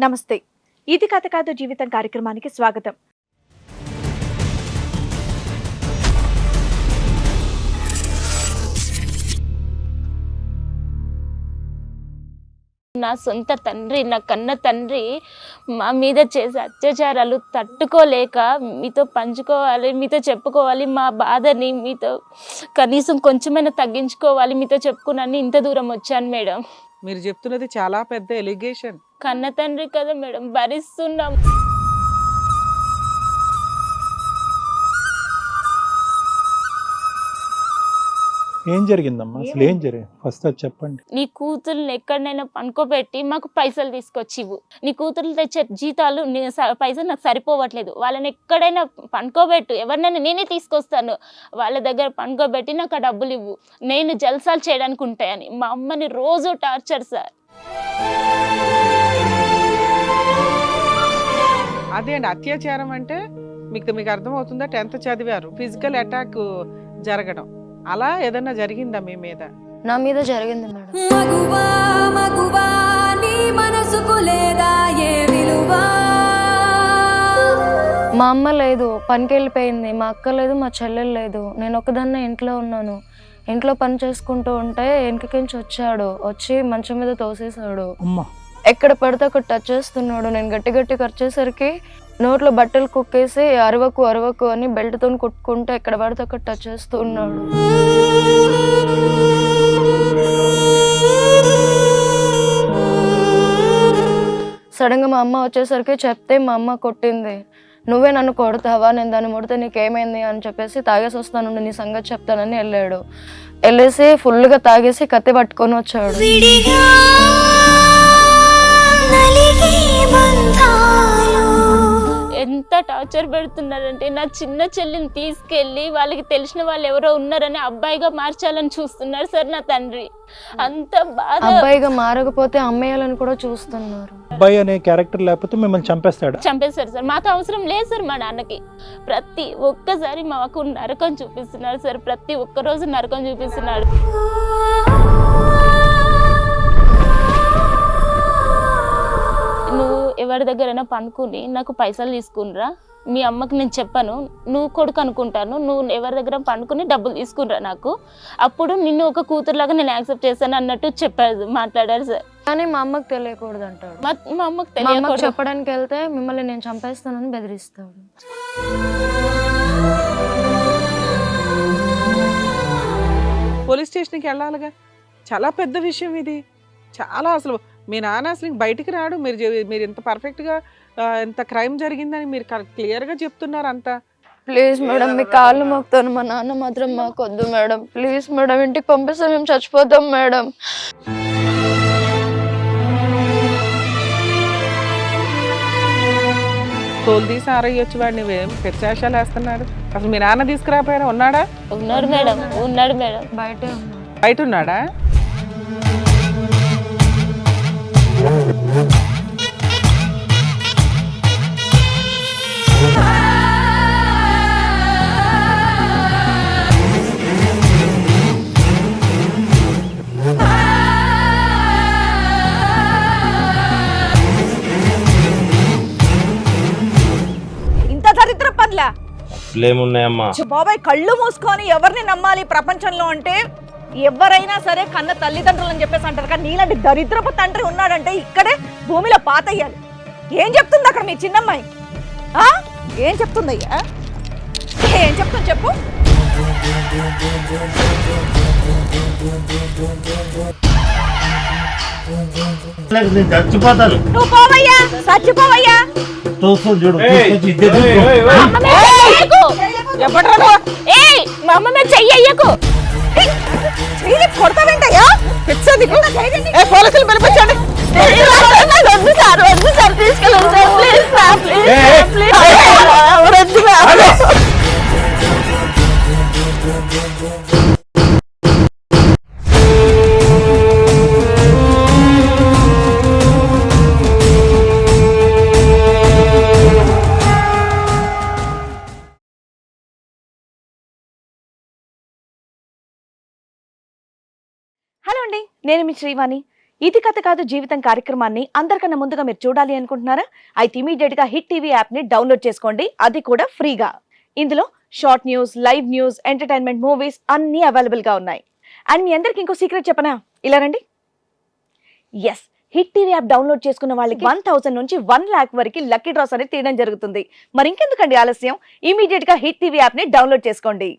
నమస్తే. ఇది కథ కాదు జీవితం కార్యక్రమానికి స్వాగతం. నా సొంత తండ్రి, నా కన్న తండ్రి మా మీద చేసే అత్యాచారాలు తట్టుకోలేక మీతో పంచుకోవాలి, మీతో చెప్పుకోవాలి, మా బాధని మీతో కనీసం కొంచెమైనా తగ్గించుకోవాలి, మీతో చెప్పుకున్నాను ఇంత దూరం వచ్చాను మేడం. మీరు చెప్తున్నది చాలా పెద్ద ఎలిగేషన్. కన్న తండ్రి కదా మేడం, భరిస్తున్నాం. ఏం జరిగిందమ్మా? అసలు ఏం జరిగింది ఫస్ట్ అది చెప్పండి. నీ కూతుర్ని ఎక్కడైనా పనుకోబెట్టి మాకు పైసలు తీసుకొచ్చివు. నీ కూతుర్లు తెచ్చే జీతాలు పైసలు నాకు సరిపోవట్లేదు. వాళ్ళని ఎక్కడైనా పనుకోబెట్టు, ఎవరినైనా నేనే తీసుకొస్తాను, వాళ్ళ దగ్గర పనుకోబెట్టి నాకు ఆ డబ్బులు ఇవ్వు, నేను జల్సాలు చేయడానికి ఉంటాయని మా అమ్మని రోజు టార్చర్ సార్. అదే అండి అత్యాచారం అంటే మీకు అర్థమవుతుందా? 10th చదివారు, ఫిజికల్ అటాక్ జరగడం అలా ఏదన్నా జరిగిందా మీ మీద? నా మీద జరిగింది మేడం. మా అమ్మ లేదు, పనికి వెళ్ళిపోయింది. మా అక్క లేదు, మా చెల్లెలు లేదు. నేను ఒకదాన్నే ఇంట్లో ఉన్నాను. ఇంట్లో పని చేసుకుంటూ ఉంటే వెనకకించి వచ్చి మంచం మీద తోసేసాడు. ఎక్కడ పడితే అక్కడ టచ్ చేస్తున్నాడు. నేను గట్టి గట్టి ఖర్చేసరికి నోట్లో బట్టలు కుక్కేసి అరవకు అని బెల్ట్తో కుట్టుకుంటే ఎక్కడ పడితే అక్కడ టచ్ చేస్తూ ఉన్నాడు. సడన్ గా మా అమ్మ వచ్చేసరికి చెప్తే మా అమ్మ కొట్టింది. నువ్వే నన్ను కొడతావా, నేను దాన్ని ముడితే నీకేమైంది అని చెప్పేసి తాగేసి వస్తాను, నీ సంగతి చెప్తానని వెళ్ళేసి ఫుల్గా తాగేసి కత్తి పట్టుకొని వచ్చాడు. ఎంత టార్చర్ పెడుతున్నారంటే నా చిన్న చెల్లిని తీసుకెళ్ళి వాళ్ళకి తెలిసిన వాళ్ళు ఎవరో ఉన్నారని అబ్బాయిగా మార్చాలని చూస్తున్నారు సార్ నా తండ్రి. అంత బాధ. అబ్బాయిగా మారకపోతే అమ్మేయాలని కూడా చూస్తున్నారు. అబ్బాయి అనే క్యారెక్టర్ లేకపోతే మిమ్మల్ని చంపేస్తాడు. చంపేస్తారు సార్. మాకు అవసరం లేదు సార్. మా నాన్నకి ప్రతి ఒక్కసారి మాకు నరకం చూపిస్తున్నారు సార్. ప్రతి ఒక్క రోజు నరకం చూపిస్తున్నాడు. నువ్వు ఎవరి దగ్గరైనా పనుకుని నాకు పైసలు తీసుకునిరా, మీ అమ్మకి నేను చెప్పాను, నువ్వు కొడుకు అనుకుంటాను, నువ్వు ఎవరి దగ్గర పనుకుని డబ్బులు తీసుకునిరా నాకు, అప్పుడు నిన్ను ఒక కూతురులాగా నేను యాక్సెప్ట్ చేశాను అన్నట్టు మాట్లాడారు సార్. కానీ మా అమ్మకి తెలియకూడదు అంటాడు. మా అమ్మకి తెలియకూడదు. చెప్పడానికి వెళ్తే మిమ్మల్ని నేను చంపేస్తానని బెదిరిస్తాడు. పోలీస్ స్టేషన్కి వెళ్ళాలిగా, చాలా పెద్ద విషయం ఇది. చాలా అసలు మీ నాన్న అసలు బయటికి రాడు. మీరు ఇంత పర్ఫెక్ట్గా ఎంత క్రైమ్ జరిగిందని మీరు క్లియర్గా చెప్తున్నారు అంతా. ప్లీజ్ మేడం, మీ కాళ్ళు మొక్కుతాను, మా నాన్న మాత్రం మాకు వద్దు మేడం. ప్లీజ్ మేడం, ఇంటికి పంపిస్తే మేము చచ్చిపోతాం మేడం. తోలు తీసి ఆరయ్యొచ్చు వాడిని, పెచ్చాశాలు వేస్తున్నాడు. అసలు మీ నాన్న తీసుకురాపోయారా? ఉన్నాడా? ఉన్నాడు మేడం, ఉన్నాడు మేడం. బయట ఉన్నాడా? ఇంత దరిద్ర పనులా ఏమున్నాయమ్మా బాబాయ్? కళ్ళు మూసుకొని ఎవరిని నమ్మాలి ప్రపంచంలో అంటే ఎవరైనా సరే కన్న తల్లిదండ్రులు అని చెప్పేసి అంటారు. కానీ నీలాంటి దరిద్రపు తండ్రి ఉన్నాడంటే ఇక్కడే భూమిలో పాతయ్యాలి. ఏం చెప్తుంది అక్కడ మీ చిన్నమ్మాయి? ఏం చెప్తుంది అయ్యా? ఏం చెప్తుంది చెప్పు. చచ్చిపోతాను. నువ్వు పోవయ్యా, చచ్చిపోవయ్యా. చూడు మా అమ్మ మీద చెయ్యకు. కొడతావేంటయ్యా? పోలీసులు పిలిపించండి. వద్దు సార్, వద్దు సార్, తీసుకెళ్ళండి sir, please sir, please. Hello అండి, నేను మీ శ్రీవాణి. ఇది కథ కాదు జీవితం కార్యక్రమాన్ని అందరికన్నా ముందుగా మీరు చూడాలి అనుకుంటున్నారా? అయితే ఇమీడియట్ గా హిట్ టీవీ యాప్ ని డౌన్లోడ్ చేసుకోండి, అది కూడా ఫ్రీగా. ఇందులో short news, live news, entertainment, movies అన్ని అవైలబుల్ గా ఉన్నాయి. అండ్ మీ అందరికి ఇంకో సీక్రెట్ చెప్పనా? ఇలా రండి. Yes, hit TV app download చేసుకున్న వాళ్ళకి 1000 నుంచి 1 lakh వరకు లక్కీ డ్రాస్ అనేది తీయడం జరుగుతుంది. మరి ఇంకెందుకండి ఆలస్యం, ఇమీడియట్ గా హిట్ టీవీ యాప్ ని డౌన్లోడ్ చేసుకోండి.